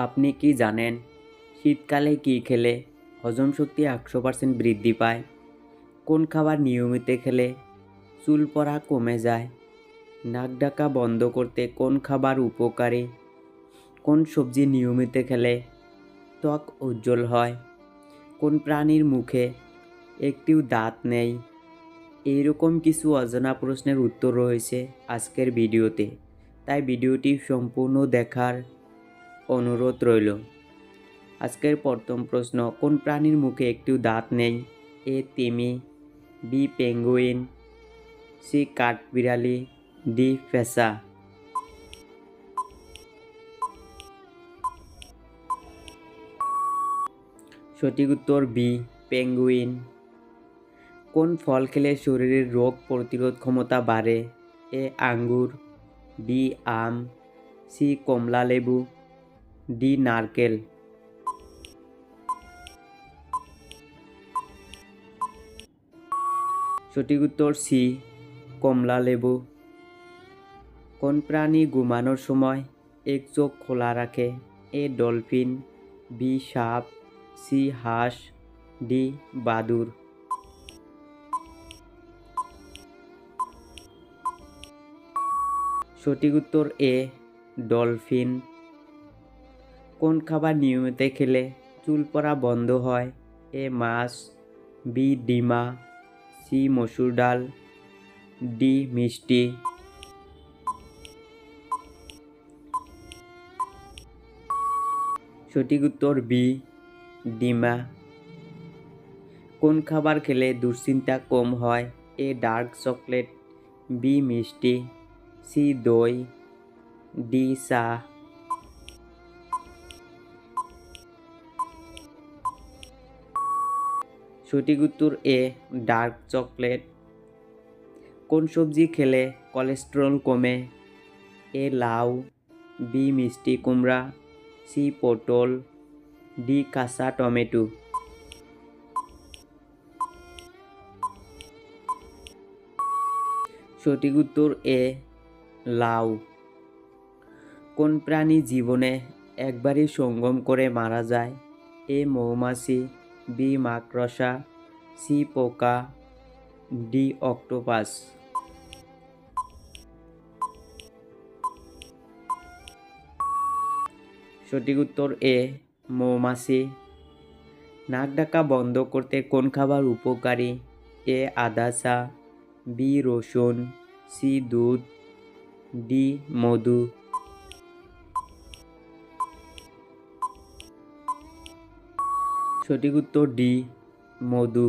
আপনি কি জানেন শীতকালে কি খেলে হজম শক্তি 100% বৃদ্ধি পায়? কোন খাবার নিয়মিত খেলে চুল পড়া কমে যায়? নাক ডাকা বন্ধ করতে কোন খাবার উপকারী? কোন সবজি নিয়মিত খেলে ত্বক উজ্জ্বল হয়? কোন প্রাণীর মুখে একটিও দাঁত নেই? এইরকম কিছু অজানা প্রশ্নের উত্তর রয়েছে আজকের ভিডিওতে, তাই ভিডিওটি সম্পূর্ণ দেখার অনুরোধ রইল। আজকের প্রথম প্রশ্ন, কোন প্রাণীর মুখে একটিও দাঁত নেই? এ তিমি, বি পেঙ্গুইন, সি কাঠবিড়ালি, ডি ফেসা। সঠিক উত্তর বি পেঙ্গুইন। কোন ফল খেলে শরীরের রোগ প্রতিরোধ ক্ষমতা বাড়ে? এ আঙ্গুর, বি আম, সি কমলা লেবু, ডি নারকেল। সঠিক উত্তর সি কমলা লেবু। কোন প্রাণী ঘুমানোর সময় এক চোখ খোলা রাখে? এ ডলফিন, বি সাপ, সি হাঁস, ডি বাদুড়। সঠিক উত্তর এ ডলফিন। কোন খাবার নিয়মিত খেলে চুল পড়া বন্ধ হয়? এ মাছ, বি ডিমা, সি মসুর ডাল, ডি মিষ্টি। সঠিক উত্তর বি ডিমা। কোন খাবার খেলে দুশ্চিন্তা কম হয়? এ ডার্ক চকলেট, বি মিষ্টি, সি দই, ডি চা। সঠিক উত্তর এ ডার্ক চকলেট। কোন সবজি খেলে কোলেস্টেরল কমে? এ লাউ, বি মিষ্টি কুমড়া, সি পটল, ডি কাঁচা টমেটো। সঠিক উত্তর এ লাউ। কোন প্রাণী জীবনে একবারই সঙ্গম করে মারা যায়? এ মৌমাছি, বি মাকড়সা, সি পোকা, ডি অক্টোপাস। সঠিক উত্তর এ মৌমাছি। নাক ডাকা বন্ধ করতে কোন খাবার উপকারী? এ আদা চা, বি রসুন, সি দুধ, ডি মধু। সঠিক উত্তর ডি মধু।